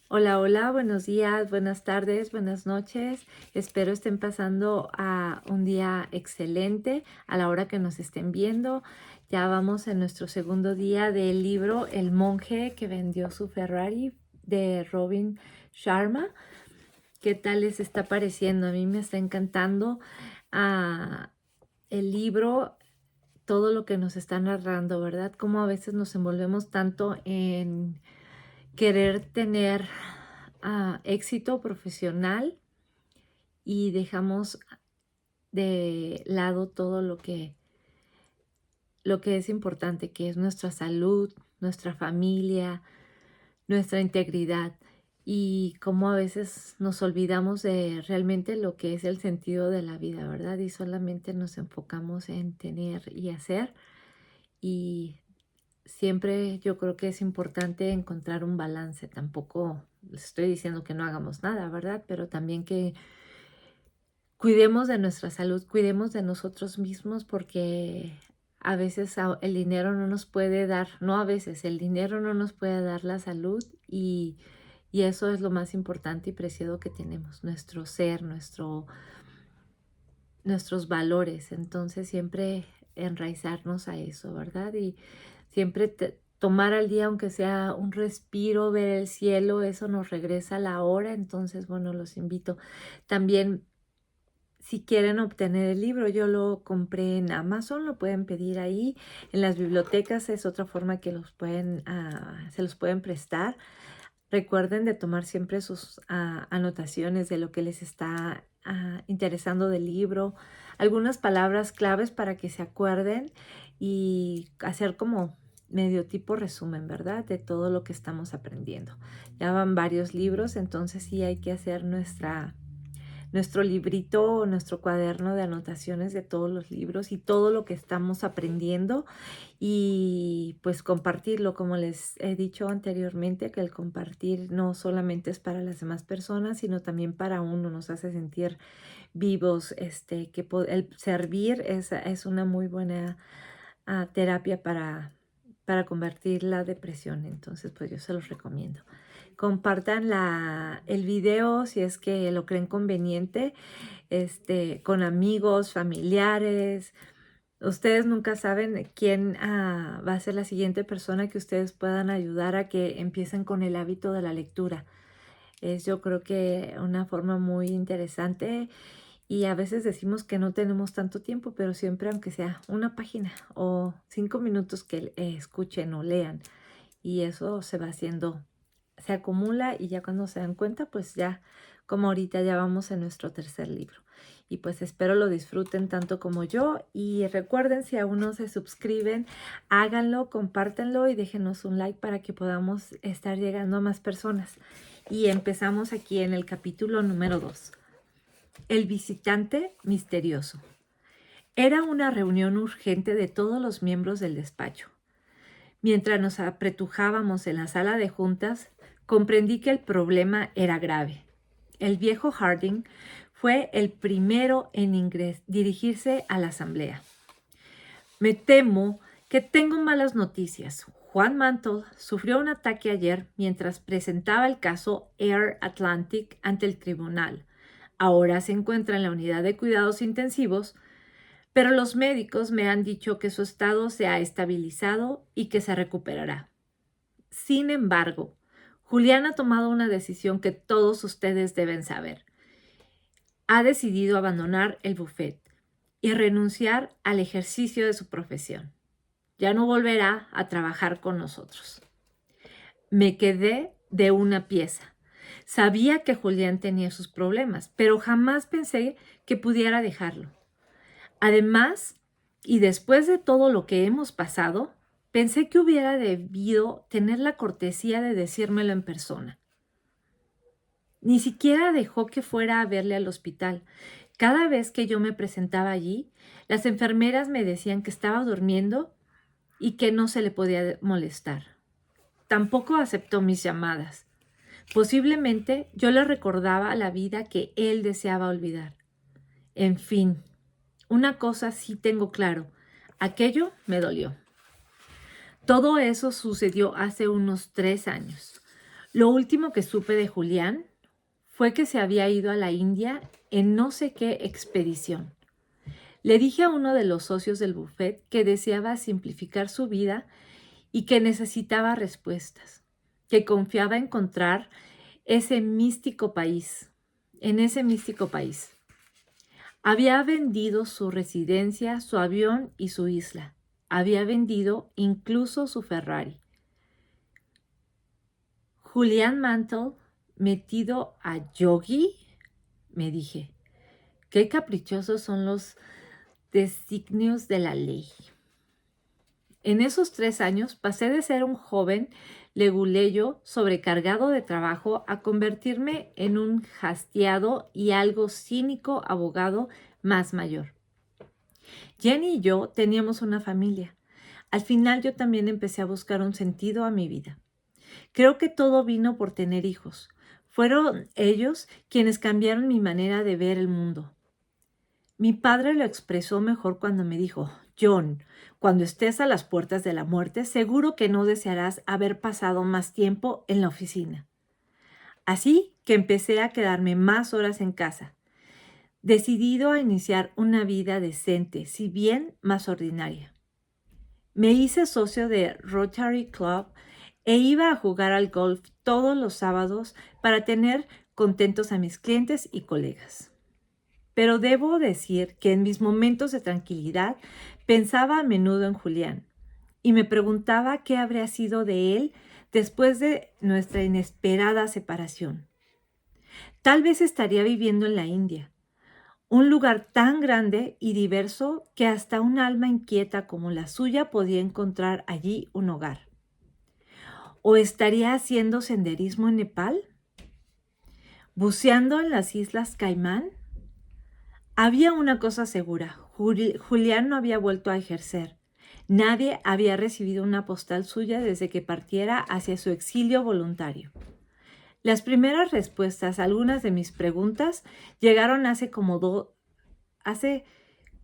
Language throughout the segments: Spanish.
Hola, hola, buenos días, buenas tardes, buenas noches. Espero estén pasando a un día excelente a la hora que nos estén viendo. Ya vamos en nuestro segundo día del libro El monje que vendió su Ferrari de Robin Sharma. ¿Qué tal les está pareciendo? A mí me está encantando el libro, todo lo que nos está narrando, ¿verdad? Cómo a veces nos envolvemos tanto en querer tener éxito profesional y dejamos de lado todo lo que es importante, que es nuestra salud, nuestra familia, nuestra integridad. Y cómo a veces nos olvidamos de realmente lo que es el sentido de la vida, ¿verdad? Y solamente nos enfocamos en tener y hacer. Y siempre yo creo que es importante encontrar un balance. Tampoco les estoy diciendo que no hagamos nada, ¿verdad? Pero también que cuidemos de nuestra salud, cuidemos de nosotros mismos porque a veces el dinero no nos puede dar, no a veces, el dinero no nos puede dar la salud y eso es lo más importante y preciado que tenemos, nuestro ser, nuestros valores. Entonces siempre enraizarnos a eso, ¿verdad? Y siempre tomar al día, aunque sea un respiro, ver el cielo, eso nos regresa a la hora. Entonces, bueno, los invito. También, si quieren obtener el libro, yo lo compré en Amazon, lo pueden pedir ahí. En las bibliotecas es otra forma que se los pueden prestar. Recuerden de tomar siempre sus anotaciones de lo que les está interesando del libro, algunas palabras claves para que se acuerden y hacer como medio tipo resumen, ¿verdad? De todo lo que estamos aprendiendo. Ya van varios libros, entonces sí hay que hacer nuestro librito, nuestro cuaderno de anotaciones de todos los libros y todo lo que estamos aprendiendo y pues compartirlo, como les he dicho anteriormente, que el compartir no solamente es para las demás personas, sino también para uno, nos hace sentir vivos, el servir es una muy buena terapia para combatir la depresión. Entonces, pues yo se los recomiendo. Compartan el video si es que lo creen conveniente, con amigos, familiares. Ustedes nunca saben quién va a ser la siguiente persona que ustedes puedan ayudar a que empiecen con el hábito de la lectura. Es yo creo que una forma muy interesante y a veces decimos que no tenemos tanto tiempo, pero siempre aunque sea una página o 5 minutos que escuchen o lean y eso se va haciendo, se acumula y ya cuando se dan cuenta, pues ya como ahorita ya vamos en nuestro tercer libro. Y pues espero lo disfruten tanto como yo y recuerden si aún no se suscriben, háganlo, compártanlo y déjenos un like para que podamos estar llegando a más personas. Y empezamos aquí en el capítulo número 2. El visitante misterioso. Era una reunión urgente de todos los miembros del despacho. Mientras nos apretujábamos en la sala de juntas, comprendí que el problema era grave. El viejo Harding fue el primero en dirigirse a la asamblea. Me temo que tengo malas noticias. Juan Mantle sufrió un ataque ayer mientras presentaba el caso Air Atlantic ante el tribunal. Ahora se encuentra en la unidad de cuidados intensivos, pero los médicos me han dicho que su estado se ha estabilizado y que se recuperará. Sin embargo, Julián ha tomado una decisión que todos ustedes deben saber. Ha decidido abandonar el buffet y renunciar al ejercicio de su profesión. Ya no volverá a trabajar con nosotros. Me quedé de una pieza. Sabía que Julián tenía sus problemas, pero jamás pensé que pudiera dejarlo. Además, y después de todo lo que hemos pasado, pensé que hubiera debido tener la cortesía de decírmelo en persona. Ni siquiera dejó que fuera a verle al hospital. Cada vez que yo me presentaba allí, las enfermeras me decían que estaba durmiendo y que no se le podía molestar. Tampoco aceptó mis llamadas. Posiblemente yo le recordaba la vida que él deseaba olvidar. En fin, una cosa sí tengo claro. Aquello me dolió. Todo eso sucedió hace unos 3 años. Lo último que supe de Julián fue que se había ido a la India en no sé qué expedición. Le dije a uno de los socios del buffet que deseaba simplificar su vida y que necesitaba respuestas, que confiaba encontrar ese místico país, en ese místico país. Había vendido su residencia, su avión y su isla. Había vendido incluso su Ferrari. Julián Mantle metido a yogi, me dije. Qué caprichosos son los designios de la ley. En esos 3 años pasé de ser un joven leguleyo sobrecargado de trabajo a convertirme en un hastiado y algo cínico abogado más mayor. Jenny y yo teníamos una familia. Al final yo también empecé a buscar un sentido a mi vida. Creo que todo vino por tener hijos. Fueron ellos quienes cambiaron mi manera de ver el mundo. Mi padre lo expresó mejor cuando me dijo: John, cuando estés a las puertas de la muerte, seguro que no desearás haber pasado más tiempo en la oficina. Así que empecé a quedarme más horas en casa, decidido a iniciar una vida decente, si bien más ordinaria. Me hice socio de Rotary Club e iba a jugar al golf todos los sábados para tener contentos a mis clientes y colegas. Pero debo decir que en mis momentos de tranquilidad pensaba a menudo en Julián y me preguntaba qué habría sido de él después de nuestra inesperada separación. Tal vez estaría viviendo en la India, un lugar tan grande y diverso que hasta un alma inquieta como la suya podía encontrar allí un hogar. ¿O estaría haciendo senderismo en Nepal? ¿Buceando en las Islas Caimán? Había una cosa segura: Julián no había vuelto a ejercer. Nadie había recibido una postal suya desde que partiera hacia su exilio voluntario. Las primeras respuestas a algunas de mis preguntas llegaron hace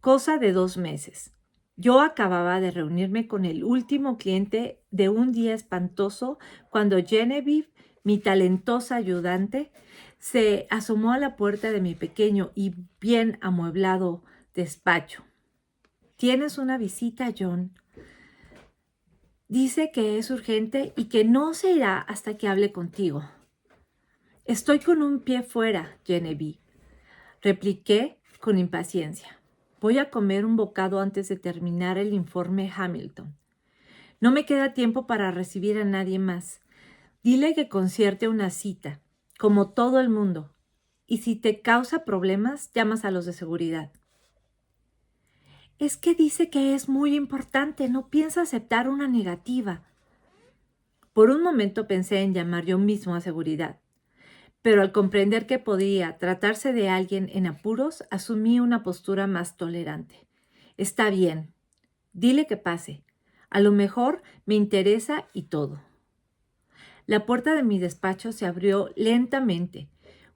cosa de 2 meses. Yo acababa de reunirme con el último cliente de un día espantoso cuando Genevieve, mi talentosa ayudante, se asomó a la puerta de mi pequeño y bien amueblado despacho. «¿Tienes una visita, John? Dice que es urgente y que no se irá hasta que hable contigo». «Estoy con un pie fuera, Genevieve», repliqué con impaciencia. «Voy a comer un bocado antes de terminar el informe Hamilton. No me queda tiempo para recibir a nadie más. Dile que concierte una cita, como todo el mundo. Y si te causa problemas, llamas a los de seguridad». «Es que dice que es muy importante, no piensa aceptar una negativa». Por un momento pensé en llamar yo mismo a seguridad, pero al comprender que podía tratarse de alguien en apuros, asumí una postura más tolerante. «Está bien, dile que pase. A lo mejor me interesa y todo». La puerta de mi despacho se abrió lentamente.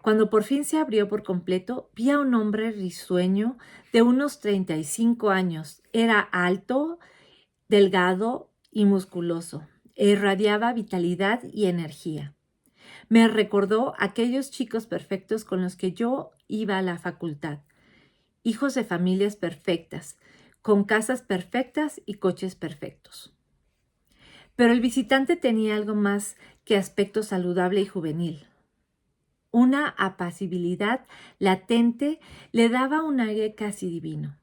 Cuando por fin se abrió por completo, vi a un hombre risueño de unos 35 años. Era alto, delgado y musculoso. Irradiaba vitalidad y energía. Me recordó aquellos chicos perfectos con los que yo iba a la facultad. Hijos de familias perfectas, con casas perfectas y coches perfectos. Pero el visitante tenía algo más que aspecto saludable y juvenil. Una apacibilidad latente le daba un aire casi divino.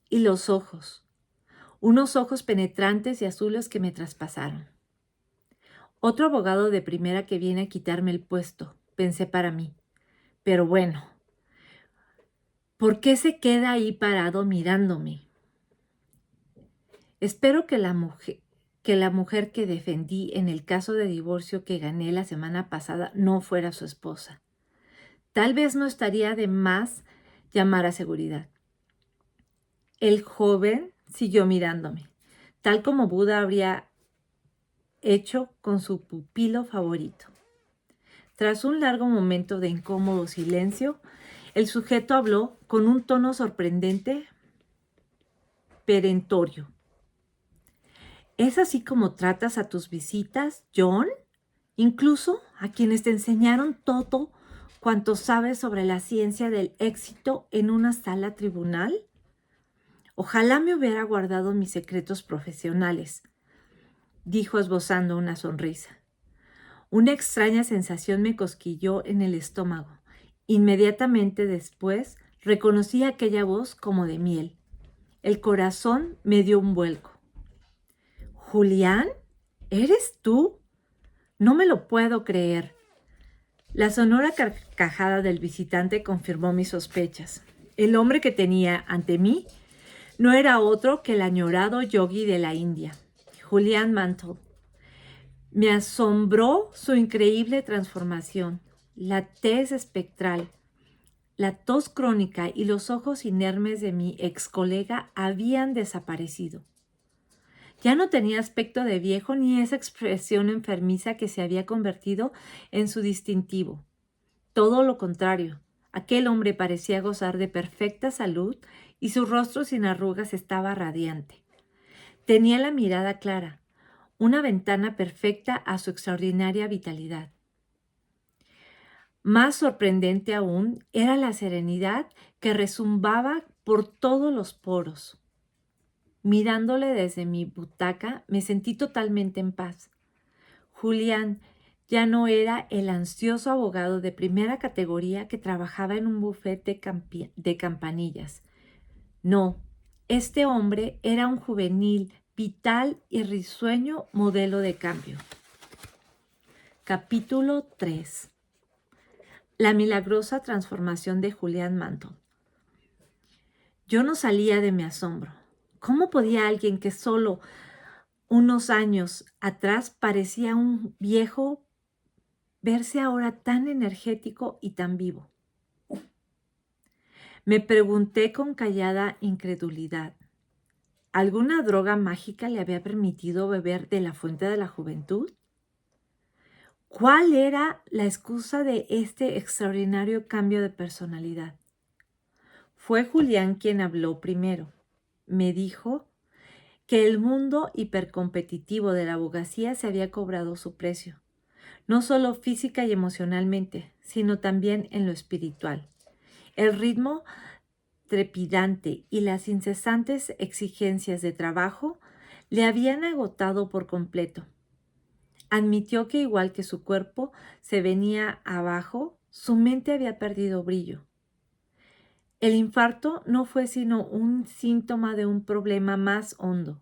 Y los ojos, unos ojos penetrantes y azules que me traspasaron. «Otro abogado de primera que viene a quitarme el puesto», pensé para mí. Pero bueno, ¿por qué se queda ahí parado mirándome? Espero que la mujer que defendí en el caso de divorcio que gané la semana pasada no fuera su esposa. Tal vez no estaría de más llamar a seguridad. El joven siguió mirándome, tal como Buda habría hecho con su pupilo favorito. Tras un largo momento de incómodo silencio, el sujeto habló con un tono sorprendente, perentorio. «¿Es así como tratas a tus visitas, John?», incluso a quienes te enseñaron todo cuanto sabes sobre la ciencia del éxito en una sala tribunal. Ojalá me hubiera guardado mis secretos profesionales, dijo esbozando una sonrisa. Una extraña sensación me cosquilló en el estómago. Inmediatamente después reconocí aquella voz como de miel. El corazón me dio un vuelco. ¿Julián? ¿Eres tú? No me lo puedo creer. La sonora carcajada del visitante confirmó mis sospechas. El hombre que tenía ante mí no era otro que el añorado yogi de la India, Julián Mantle. Me asombró su increíble transformación, la tez espectral, la tos crónica y los ojos inermes de mi ex colega habían desaparecido. Ya no tenía aspecto de viejo ni esa expresión enfermiza que se había convertido en su distintivo. Todo lo contrario, aquel hombre parecía gozar de perfecta salud y su rostro sin arrugas estaba radiante. Tenía la mirada clara, una ventana perfecta a su extraordinaria vitalidad. Más sorprendente aún era la serenidad que rezumbaba por todos los poros. Mirándole desde mi butaca, me sentí totalmente en paz. Julián ya no era el ansioso abogado de primera categoría que trabajaba en un bufet de campanillas. No, este hombre era un juvenil, vital y risueño modelo de cambio. Capítulo 3. La milagrosa transformación de Julián Mantle. Yo no salía de mi asombro. ¿Cómo podía alguien que solo unos años atrás parecía un viejo verse ahora tan energético y tan vivo? Me pregunté con callada incredulidad. ¿Alguna droga mágica le había permitido beber de la fuente de la juventud? ¿Cuál era la excusa de este extraordinario cambio de personalidad? Fue Julián quien habló primero. Me dijo que el mundo hipercompetitivo de la abogacía se había cobrado su precio, no solo física y emocionalmente, sino también en lo espiritual. El ritmo trepidante y las incesantes exigencias de trabajo le habían agotado por completo. Admitió que igual que su cuerpo se venía abajo, su mente había perdido brillo. El infarto no fue sino un síntoma de un problema más hondo.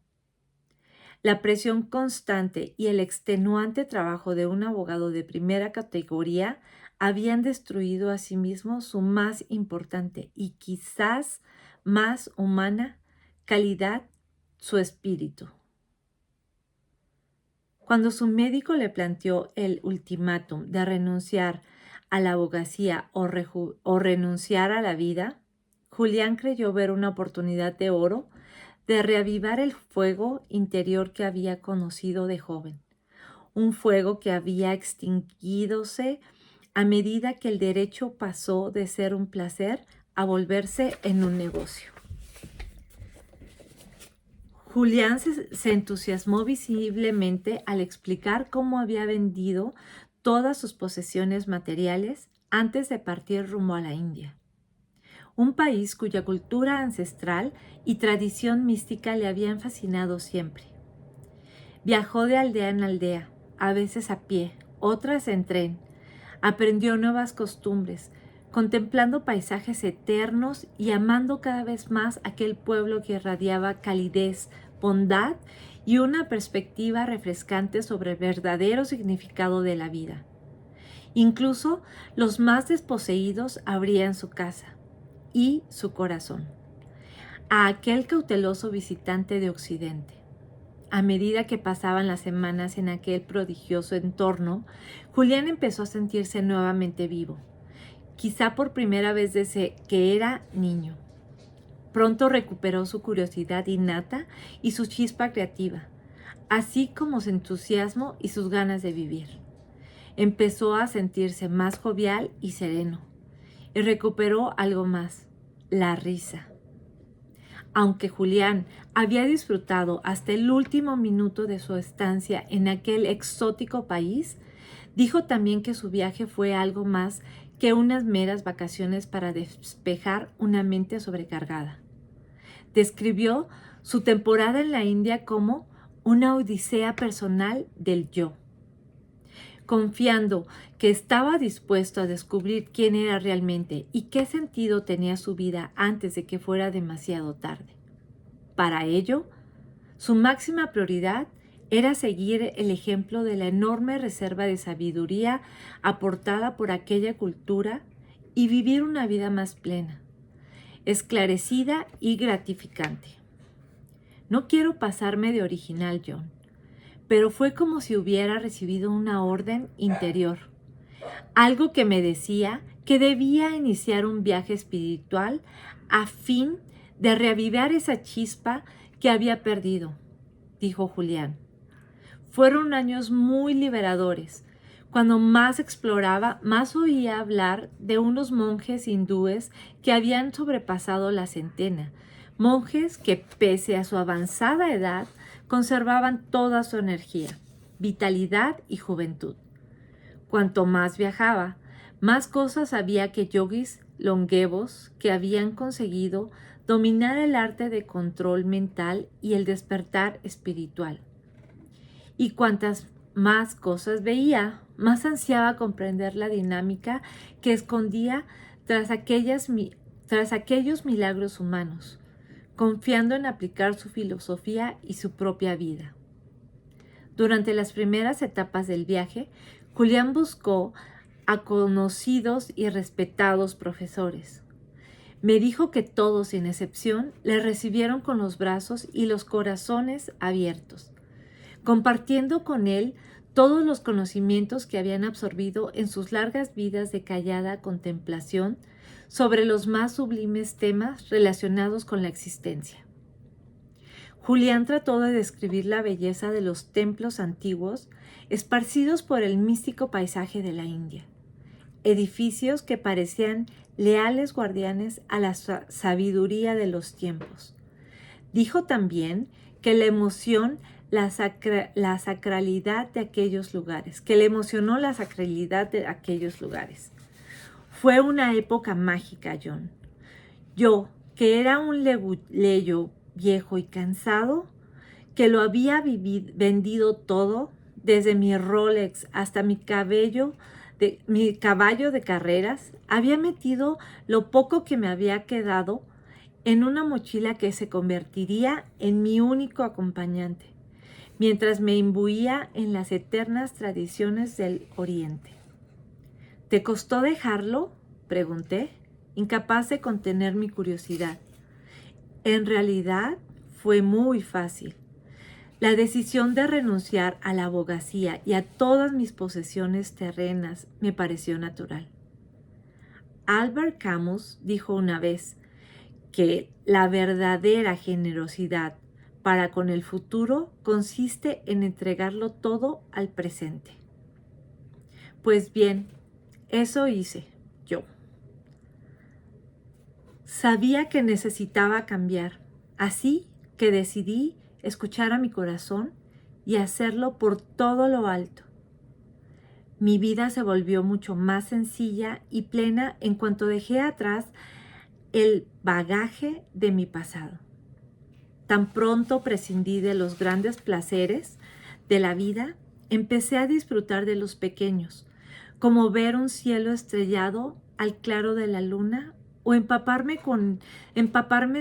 La presión constante y el extenuante trabajo de un abogado de primera categoría habían destruido asimismo su más importante y quizás más humana calidad, su espíritu. Cuando su médico le planteó el ultimátum de renunciar a la abogacía o renunciar a la vida, Julián creyó ver una oportunidad de oro de reavivar el fuego interior que había conocido de joven, un fuego que había extinguidose a medida que el derecho pasó de ser un placer a volverse en un negocio. Julián se entusiasmó visiblemente al explicar cómo había vendido todas sus posesiones materiales antes de partir rumbo a la India, un país cuya cultura ancestral y tradición mística le habían fascinado siempre. Viajó de aldea en aldea, a veces a pie, otras en tren. Aprendió nuevas costumbres, contemplando paisajes eternos y amando cada vez más aquel pueblo que irradiaba calidez, bondad y una perspectiva refrescante sobre el verdadero significado de la vida. Incluso los más desposeídos abrían su casa y su corazón a aquel cauteloso visitante de Occidente. A medida que pasaban las semanas en aquel prodigioso entorno, Julián empezó a sentirse nuevamente vivo, quizá por primera vez desde que era niño. Pronto recuperó su curiosidad innata y su chispa creativa, así como su entusiasmo y sus ganas de vivir. Empezó a sentirse más jovial y sereno, y recuperó algo más, la risa. Aunque Julián había disfrutado hasta el último minuto de su estancia en aquel exótico país, Dijo también que su viaje fue algo más que unas meras vacaciones para despejar una mente sobrecargada. Describió su temporada en la India como una odisea personal del yo, confiando que estaba dispuesto a descubrir quién era realmente y qué sentido tenía su vida antes de que fuera demasiado tarde. Para ello, su máxima prioridad era seguir el ejemplo de la enorme reserva de sabiduría aportada por aquella cultura y vivir una vida más plena, esclarecida y gratificante. No quiero pasarme de original, John, pero fue como si hubiera recibido una orden interior, algo que me decía que debía iniciar un viaje espiritual a fin de reavivar esa chispa que había perdido, dijo Julián. Fueron años muy liberadores. Cuando más exploraba, más oía hablar de unos monjes hindúes que habían sobrepasado la centena, monjes que, pese a su avanzada edad, conservaban toda su energía, vitalidad y juventud. Cuanto más viajaba, más cosas había que yogis longevos que habían conseguido dominar el arte de control mental y el despertar espiritual. Y cuantas más cosas veía, más ansiaba comprender la dinámica que escondía tras aquellos milagros humanos, confiando en aplicar su filosofía y su propia vida. Durante las primeras etapas del viaje, Julián buscó a conocidos y respetados profesores. Me dijo que todos, sin excepción, le recibieron con los brazos y los corazones abiertos, compartiendo con él todos los conocimientos que habían absorbido en sus largas vidas de callada contemplación sobre los más sublimes temas relacionados con la existencia. Julián trató de describir la belleza de los templos antiguos esparcidos por el místico paisaje de la India, edificios que parecían leales guardianes a la sabiduría de los tiempos. Dijo también que le emocionó la sacralidad de aquellos lugares. Fue una época mágica, John. Yo, que era un leyo viejo y cansado, que lo había vendido todo, desde mi Rolex hasta mi caballo de carreras, había metido lo poco que me había quedado en una mochila que se convertiría en mi único acompañante, mientras me imbuía en las eternas tradiciones del Oriente. ¿Te costó dejarlo?, pregunté, incapaz de contener mi curiosidad. En realidad, fue muy fácil. La decisión de renunciar a la abogacía y a todas mis posesiones terrenas me pareció natural. Albert Camus dijo una vez que la verdadera generosidad para con el futuro consiste en entregarlo todo al presente. Pues bien, eso hice yo. Sabía que necesitaba cambiar, así que decidí escuchar a mi corazón y hacerlo por todo lo alto. Mi vida se volvió mucho más sencilla y plena en cuanto dejé atrás el bagaje de mi pasado. Tan pronto prescindí de los grandes placeres de la vida, empecé a disfrutar de los pequeños, como ver un cielo estrellado al claro de la luna o empaparme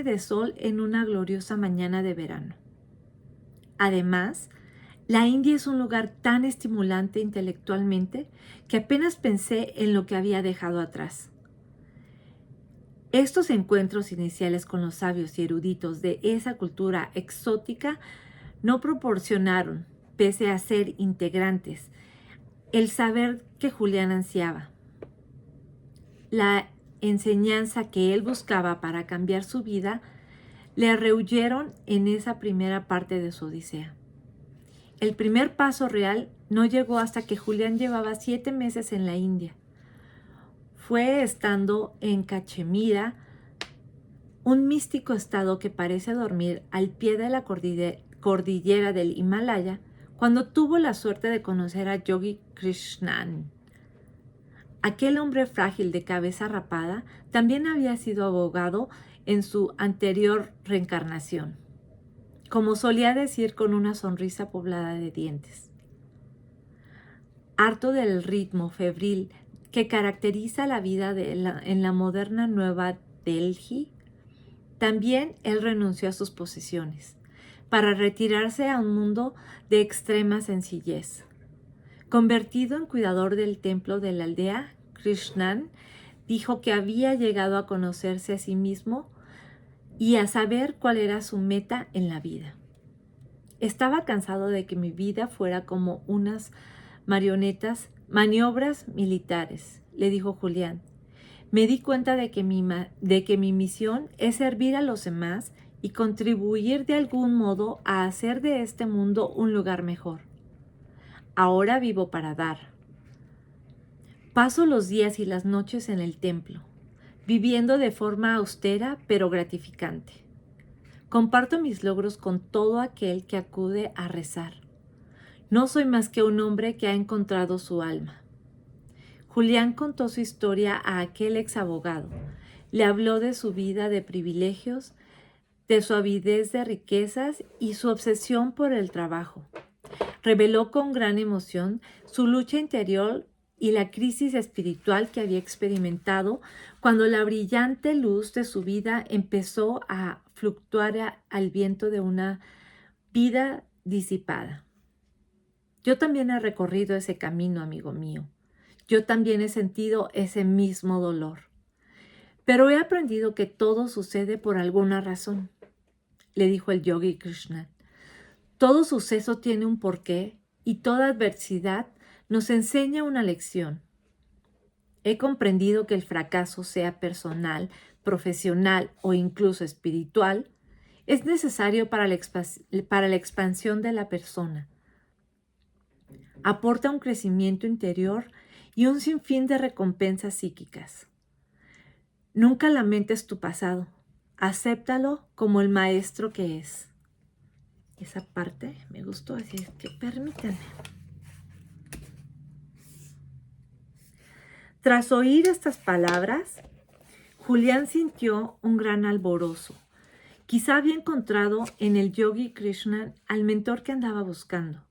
de sol en una gloriosa mañana de verano. Además, la India es un lugar tan estimulante intelectualmente que apenas pensé en lo que había dejado atrás. Estos encuentros iniciales con los sabios y eruditos de esa cultura exótica no proporcionaron, pese a ser integrantes, el saber que Julián ansiaba. La enseñanza que él buscaba para cambiar su vida le rehuyeron en esa primera parte de su odisea. El primer paso real no llegó hasta que Julián llevaba 7 meses en la India. Fue estando en Cachemira, un místico estado que parece dormir al pie de la cordillera del Himalaya, cuando tuvo la suerte de conocer a Yogi Krishnan. Aquel hombre frágil de cabeza rapada también había sido abogado en su anterior reencarnación, como solía decir con una sonrisa poblada de dientes. Harto del ritmo febril que caracteriza la vida en la moderna Nueva Delhi, también él renunció a sus posesiones para retirarse a un mundo de extrema sencillez. Convertido en cuidador del templo de la aldea, Krishnan dijo que había llegado a conocerse a sí mismo y a saber cuál era su meta en la vida. Estaba cansado de que mi vida fuera como unas maniobras militares, le dijo Julián. Me di cuenta de que mi misión es servir a los demás y contribuir de algún modo a hacer de este mundo un lugar mejor. Ahora vivo para dar. Paso los días y las noches en el templo, viviendo de forma austera pero gratificante. Comparto mis logros con todo aquel que acude a rezar. No soy más que un hombre que ha encontrado su alma. Julián contó su historia a aquel ex abogado. Le habló de su vida de privilegios, de su avidez de riquezas y su obsesión por el trabajo. Reveló con gran emoción su lucha interior y la crisis espiritual que había experimentado cuando la brillante luz de su vida empezó a fluctuar al viento de una vida disipada. Yo también he recorrido ese camino, amigo mío. Yo también he sentido ese mismo dolor. Pero he aprendido que todo sucede por alguna razón, le dijo el yogi Krishna. Todo suceso tiene un porqué y toda adversidad nos enseña una lección. He comprendido que el fracaso, sea personal, profesional o incluso espiritual, es necesario para la expansión de la persona. Aporta un crecimiento interior y un sinfín de recompensas psíquicas. Nunca lamentes tu pasado. Acéptalo como el maestro que es. Esa parte me gustó, así es que permítanme. Tras oír estas palabras, Julián sintió un gran alborozo. Quizá había encontrado en el yogi Krishna al mentor que andaba buscando.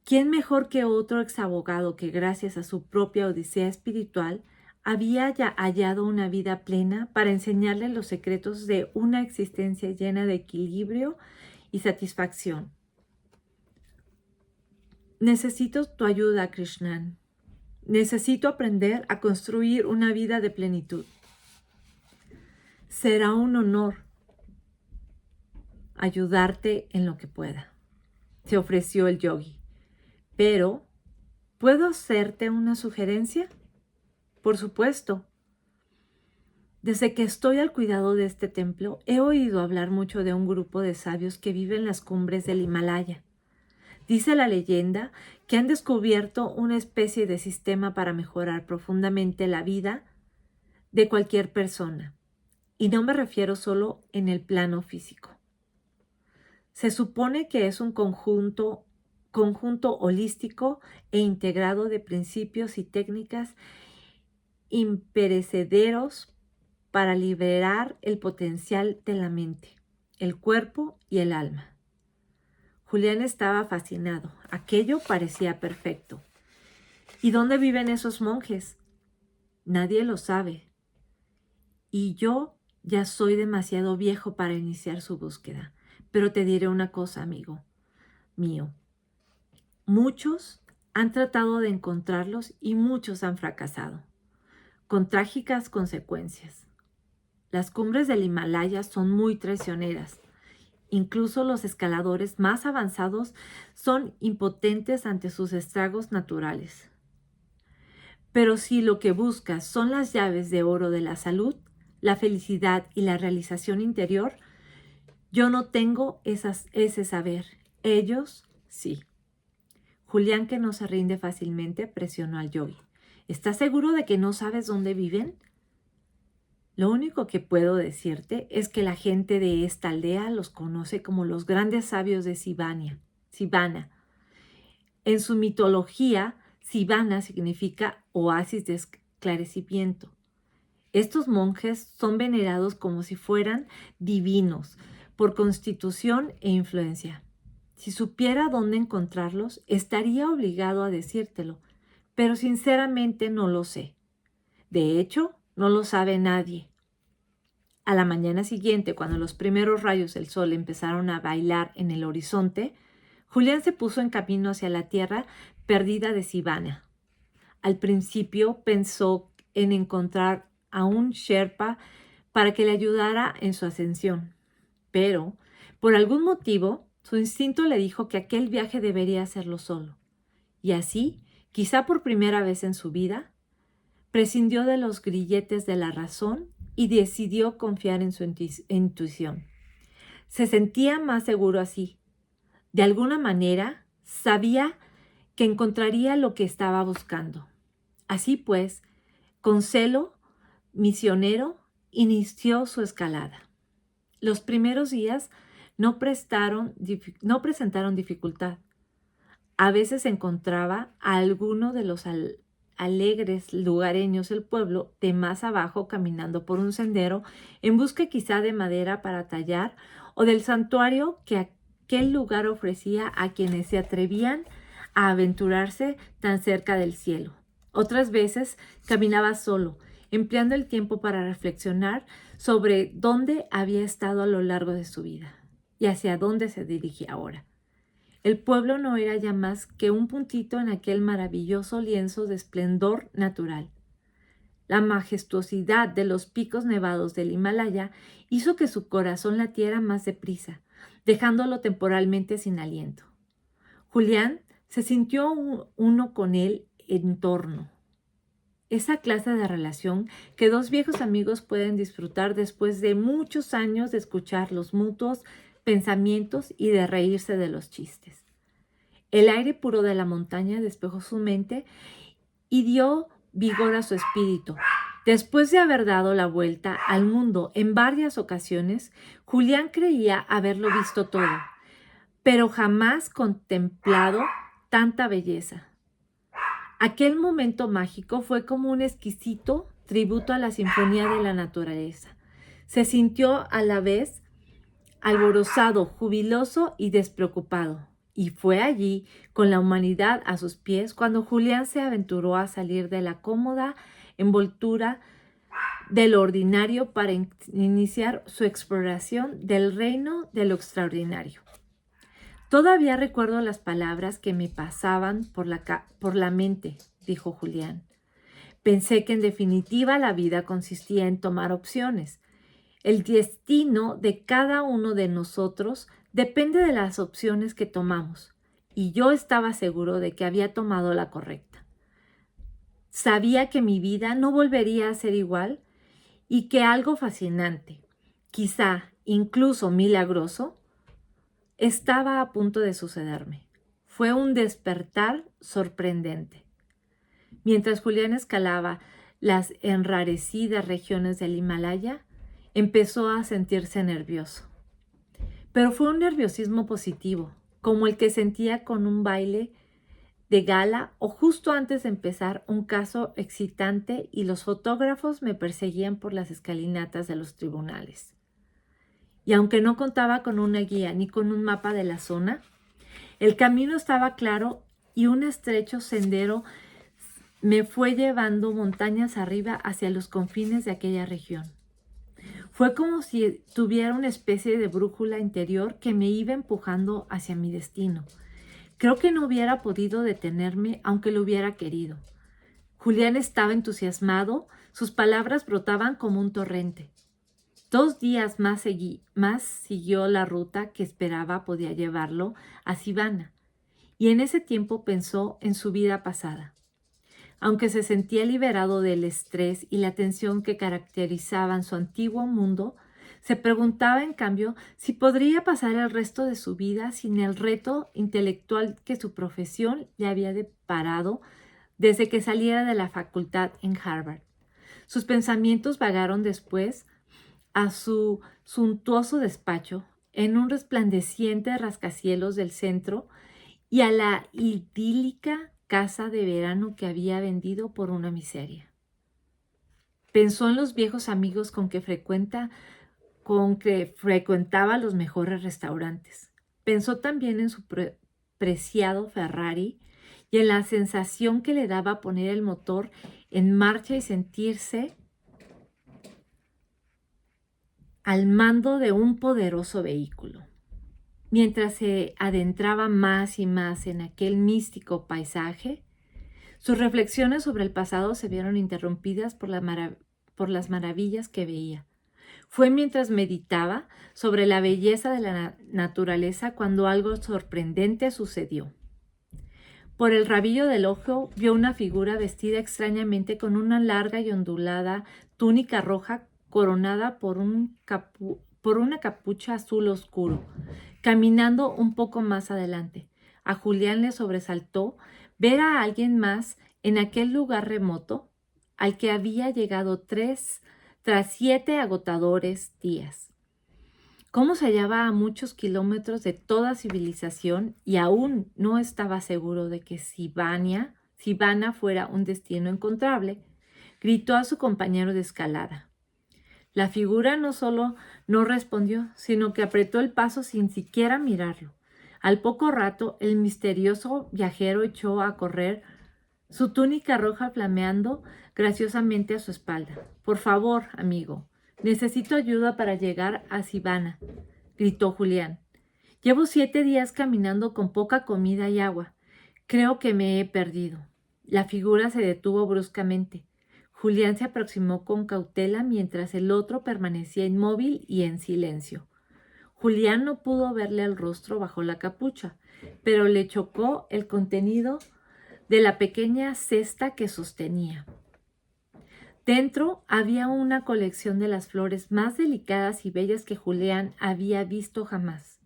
¿Quién mejor que otro exabogado que gracias a su propia odisea espiritual había ya hallado una vida plena para enseñarle los secretos de una existencia llena de equilibrio y satisfacción? Necesito tu ayuda, Krishnan. Necesito aprender a construir una vida de plenitud. Será un honor ayudarte en lo que pueda, se ofreció el yogi. Pero, ¿puedo hacerte una sugerencia? Por supuesto. Desde que estoy al cuidado de este templo, he oído hablar mucho de un grupo de sabios que viven en las cumbres del Himalaya. Dice la leyenda que han descubierto una especie de sistema para mejorar profundamente la vida de cualquier persona. Y no me refiero solo en el plano físico. Se supone que es un conjunto holístico e integrado de principios y técnicas imperecederos para liberar el potencial de la mente, el cuerpo y el alma. Julián estaba fascinado. Aquello parecía perfecto. ¿Y dónde viven esos monjes? Nadie lo sabe. Y yo ya soy demasiado viejo para iniciar su búsqueda. Pero te diré una cosa, amigo mío. Muchos han tratado de encontrarlos y muchos han fracasado, con trágicas consecuencias. Las cumbres del Himalaya son muy traicioneras. Incluso los escaladores más avanzados son impotentes ante sus estragos naturales. Pero si lo que buscas son las llaves de oro de la salud, la felicidad y la realización interior, yo no tengo ese saber. Ellos sí. Julián, que no se rinde fácilmente, presionó al yogi. ¿Estás seguro de que no sabes dónde viven? Lo único que puedo decirte es que la gente de esta aldea los conoce como los grandes sabios de Sivana. En su mitología, Sivana significa oasis de esclarecimiento. Estos monjes son venerados como si fueran divinos por constitución e influencia. Si supiera dónde encontrarlos, estaría obligado a decírtelo, pero sinceramente no lo sé. De hecho, no lo sabe nadie. A la mañana siguiente, cuando los primeros rayos del sol empezaron a bailar en el horizonte, Julián se puso en camino hacia la tierra perdida de Sivana. Al principio pensó en encontrar a un Sherpa para que le ayudara en su ascensión, pero, por algún motivo, su instinto le dijo que aquel viaje debería hacerlo solo. Y así, quizá por primera vez en su vida, prescindió de los grilletes de la razón y decidió confiar en su intuición. Se sentía más seguro así. De alguna manera, sabía que encontraría lo que estaba buscando. Así pues, con celo misionero, inició su escalada. Los primeros días no presentaron dificultad. A veces encontraba a alguno de los alegres lugareños del pueblo de más abajo caminando por un sendero en busca quizá de madera para tallar o del santuario que aquel lugar ofrecía a quienes se atrevían a aventurarse tan cerca del cielo. Otras veces caminaba solo, empleando el tiempo para reflexionar sobre dónde había estado a lo largo de su vida y hacia dónde se dirigía ahora. El pueblo no era ya más que un puntito en aquel maravilloso lienzo de esplendor natural. La majestuosidad de los picos nevados del Himalaya hizo que su corazón latiera más deprisa, dejándolo temporalmente sin aliento. Julián se sintió uno con el entorno. Esa clase de relación que dos viejos amigos pueden disfrutar después de muchos años de escuchar los mutuos pensamientos y de reírse de los chistes. El aire puro de la montaña despejó su mente y dio vigor a su espíritu. Después de haber dado la vuelta al mundo en varias ocasiones, Julián creía haberlo visto todo, pero jamás contemplado tanta belleza. Aquel momento mágico fue como un exquisito tributo a la sinfonía de la naturaleza. Se sintió a la vez alborozado, jubiloso y despreocupado. Y fue allí, con la humanidad a sus pies, cuando Julián se aventuró a salir de la cómoda envoltura de lo ordinario para iniciar su exploración del reino de lo extraordinario. Todavía recuerdo las palabras que me pasaban por la mente, dijo Julián. Pensé que en definitiva la vida consistía en tomar opciones. El destino de cada uno de nosotros depende de las opciones que tomamos, y yo estaba seguro de que había tomado la correcta. Sabía que mi vida no volvería a ser igual y que algo fascinante, quizá incluso milagroso, estaba a punto de sucederme. Fue un despertar sorprendente. Mientras Julián escalaba las enrarecidas regiones del Himalaya, empezó a sentirse nervioso. Pero fue un nerviosismo positivo, como el que sentía con un baile de gala o justo antes de empezar un caso excitante y los fotógrafos me perseguían por las escalinatas de los tribunales. Y aunque no contaba con una guía ni con un mapa de la zona, el camino estaba claro y un estrecho sendero me fue llevando montañas arriba hacia los confines de aquella región. Fue como si tuviera una especie de brújula interior que me iba empujando hacia mi destino. Creo que no hubiera podido detenerme aunque lo hubiera querido. Julián estaba entusiasmado, sus palabras brotaban como un torrente. 2 días más siguió la ruta que esperaba podía llevarlo a Sivana, y en ese tiempo pensó en su vida pasada. Aunque se sentía liberado del estrés y la tensión que caracterizaban su antiguo mundo, se preguntaba en cambio si podría pasar el resto de su vida sin el reto intelectual que su profesión le había deparado desde que saliera de la facultad en Harvard. Sus pensamientos vagaron después a su suntuoso despacho en un resplandeciente rascacielos del centro y a la idílica casa de verano que había vendido por una miseria. Pensó en los viejos amigos con que frecuentaba los mejores restaurantes. Pensó también en su preciado Ferrari y en la sensación que le daba poner el motor en marcha y sentirse al mando de un poderoso vehículo. Mientras se adentraba más y más en aquel místico paisaje, sus reflexiones sobre el pasado se vieron interrumpidas por las maravillas que veía. Fue mientras meditaba sobre la belleza de la naturaleza cuando algo sorprendente sucedió. Por el rabillo del ojo vio una figura vestida extrañamente con una larga y ondulada túnica roja coronada por una capucha azul oscuro, caminando un poco más adelante. A Julián le sobresaltó ver a alguien más en aquel lugar remoto al que había llegado tras 7 agotadores días. Cómo se hallaba a muchos kilómetros de toda civilización y aún no estaba seguro de que Sivana fuera un destino encontrable, gritó a su compañero de escalada. La figura no solo no respondió, sino que apretó el paso sin siquiera mirarlo. Al poco rato, el misterioso viajero echó a correr, su túnica roja flameando graciosamente a su espalda. Por favor, amigo, necesito ayuda para llegar a Sivana, gritó Julián. Llevo 7 días caminando con poca comida y agua. Creo que me he perdido. La figura se detuvo bruscamente. Julián se aproximó con cautela mientras el otro permanecía inmóvil y en silencio. Julián no pudo verle el rostro bajo la capucha, pero le chocó el contenido de la pequeña cesta que sostenía. Dentro había una colección de las flores más delicadas y bellas que Julián había visto jamás.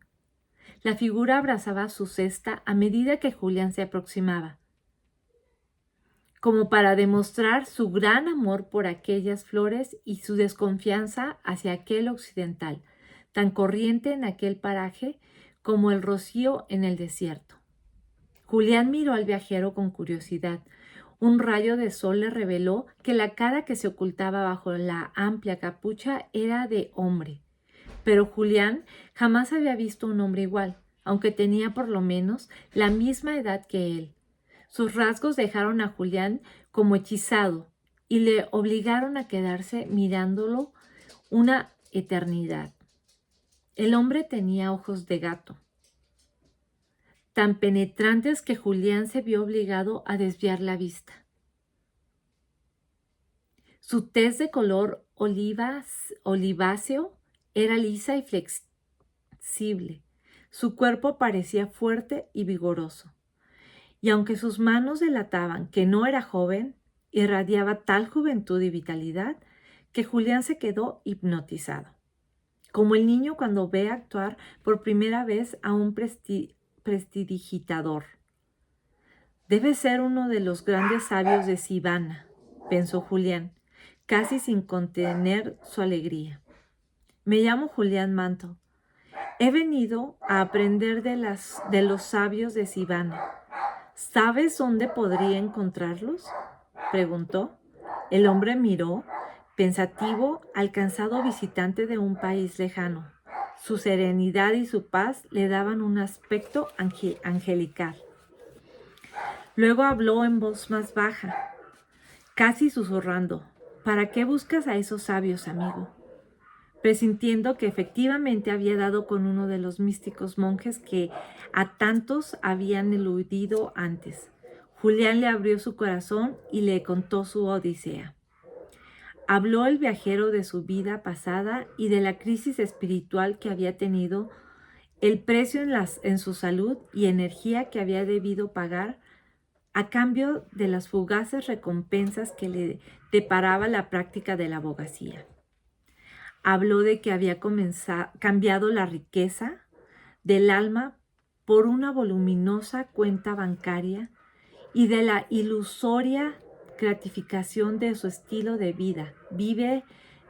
La figura abrazaba su cesta a medida que Julián se aproximaba, como para demostrar su gran amor por aquellas flores y su desconfianza hacia aquel occidental, tan corriente en aquel paraje como el rocío en el desierto. Julián miró al viajero con curiosidad. Un rayo de sol le reveló que la cara que se ocultaba bajo la amplia capucha era de hombre. Pero Julián jamás había visto un hombre igual, aunque tenía por lo menos la misma edad que él. Sus rasgos dejaron a Julián como hechizado y le obligaron a quedarse mirándolo una eternidad. El hombre tenía ojos de gato, tan penetrantes que Julián se vio obligado a desviar la vista. Su tez de color oliváceo era lisa y flexible. Su cuerpo parecía fuerte y vigoroso. Y aunque sus manos delataban que no era joven, irradiaba tal juventud y vitalidad que Julián se quedó hipnotizado. Como el niño cuando ve actuar por primera vez a un prestidigitador. Debe ser uno de los grandes sabios de Sivana, pensó Julián, casi sin contener su alegría. Me llamo Julián Manto. He venido a aprender de los sabios de Sivana. ¿Sabes dónde podría encontrarlos?, preguntó. El hombre miró, pensativo, al cansado visitante de un país lejano. Su serenidad y su paz le daban un aspecto angelical. Luego habló en voz más baja, casi susurrando. ¿Para qué buscas a esos sabios, amigo? Presintiendo que efectivamente había dado con uno de los místicos monjes que a tantos habían eludido antes. Julián le abrió su corazón y le contó su odisea. Habló el viajero de su vida pasada y de la crisis espiritual que había tenido, el precio en su salud y energía que había debido pagar a cambio de las fugaces recompensas que le deparaba la práctica de la abogacía. Habló de que había cambiado la riqueza del alma por una voluminosa cuenta bancaria y de la ilusoria gratificación de su estilo de vida. Vive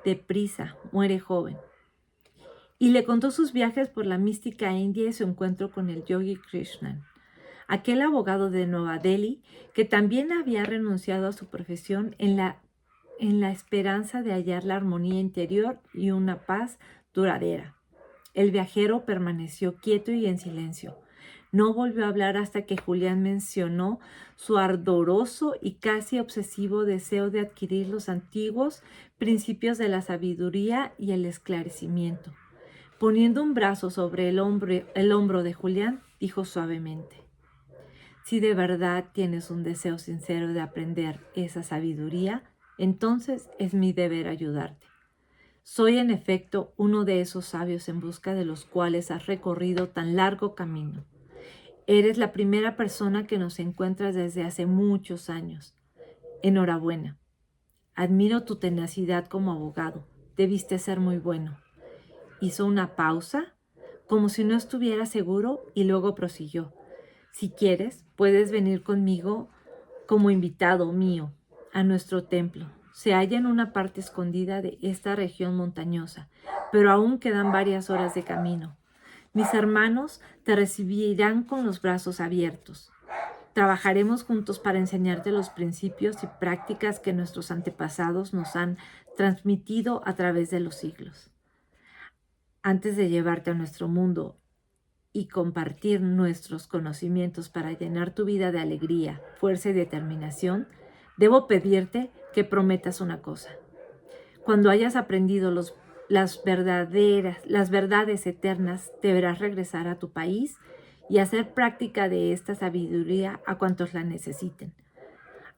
deprisa, muere joven. Y le contó sus viajes por la mística India y su encuentro con el yogi Krishna. aquel abogado de Nueva Delhi que también había renunciado a su profesión en la esperanza de hallar la armonía interior y una paz duradera. El viajero permaneció quieto y en silencio. No volvió a hablar hasta que Julián mencionó su ardoroso y casi obsesivo deseo de adquirir los antiguos principios de la sabiduría y el esclarecimiento. Poniendo un brazo sobre el hombro de Julián, dijo suavemente: si de verdad tienes un deseo sincero de aprender esa sabiduría, entonces es mi deber ayudarte. Soy en efecto uno de esos sabios en busca de los cuales has recorrido tan largo camino. Eres la primera persona que nos encuentras desde hace muchos años. Enhorabuena. Admiro tu tenacidad como abogado. Debiste ser muy bueno. Hizo una pausa, como si no estuviera seguro, y luego prosiguió. Si quieres, puedes venir conmigo como invitado mío a nuestro templo. Se halla en una parte escondida de esta región montañosa, pero aún quedan varias horas de camino. Mis hermanos te recibirán con los brazos abiertos. Trabajaremos juntos para enseñarte los principios y prácticas que nuestros antepasados nos han transmitido a través de los siglos. Antes de llevarte a nuestro mundo y compartir nuestros conocimientos para llenar tu vida de alegría, fuerza y determinación, debo pedirte que prometas una cosa. Cuando hayas aprendido las verdades eternas, deberás regresar a tu país y hacer práctica de esta sabiduría a cuantos la necesiten.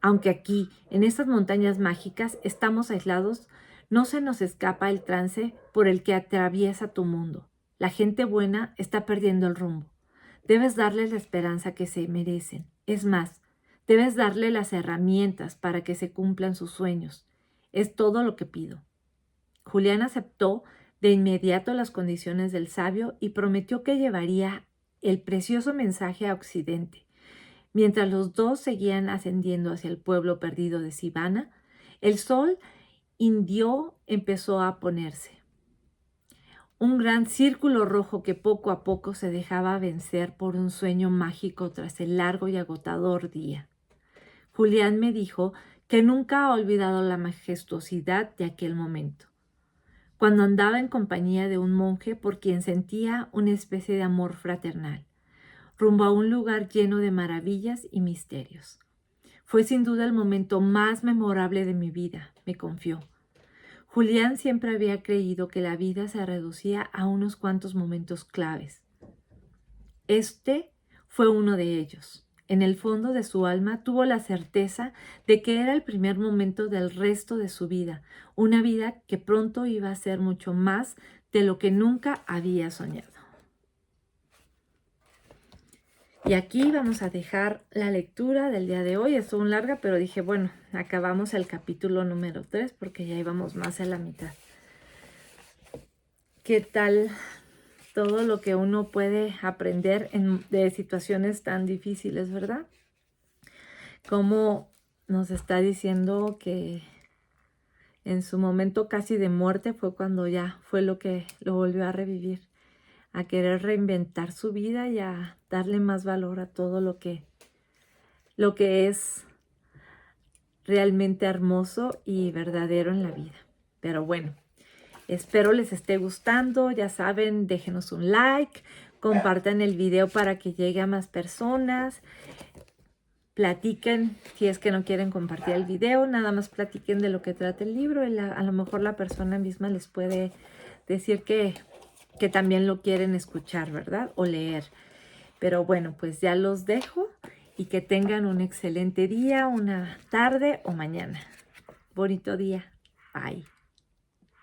Aunque aquí, en estas montañas mágicas, estamos aislados, no se nos escapa el trance por el que atraviesa tu mundo. La gente buena está perdiendo el rumbo. Debes darles la esperanza que se merecen. Es más, debes darle las herramientas para que se cumplan sus sueños. Es todo lo que pido. Julián aceptó de inmediato las condiciones del sabio y prometió que llevaría el precioso mensaje a Occidente. Mientras los dos seguían ascendiendo hacia el pueblo perdido de Sivana, el sol indio empezó a ponerse. Un gran círculo rojo que poco a poco se dejaba vencer por un sueño mágico tras el largo y agotador día. Julián me dijo que nunca ha olvidado la majestuosidad de aquel momento, cuando andaba en compañía de un monje por quien sentía una especie de amor fraternal, rumbo a un lugar lleno de maravillas y misterios. Fue sin duda el momento más memorable de mi vida, me confió. Julián siempre había creído que la vida se reducía a unos cuantos momentos claves. Este fue uno de ellos. En el fondo de su alma tuvo la certeza de que era el primer momento del resto de su vida, una vida que pronto iba a ser mucho más de lo que nunca había soñado. Y aquí vamos a dejar la lectura del día de hoy. Estuvo larga, pero dije, bueno, acabamos el capítulo número 3 porque ya íbamos más a la mitad. ¿Qué tal todo lo que uno puede aprender de situaciones tan difíciles, verdad? Como nos está diciendo que en su momento casi de muerte fue cuando ya fue lo que lo volvió a revivir, a querer reinventar su vida y a darle más valor a todo lo que es realmente hermoso y verdadero en la vida. Pero bueno, espero les esté gustando. Ya saben, déjenos un like, compartan el video para que llegue a más personas. Platiquen, si es que no quieren compartir el video, nada más platiquen de lo que trata el libro. Y a lo mejor la persona misma les puede decir que también lo quieren escuchar, ¿verdad? O leer. Pero bueno, pues ya los dejo y que tengan un excelente día, una tarde o mañana. Bonito día. Bye.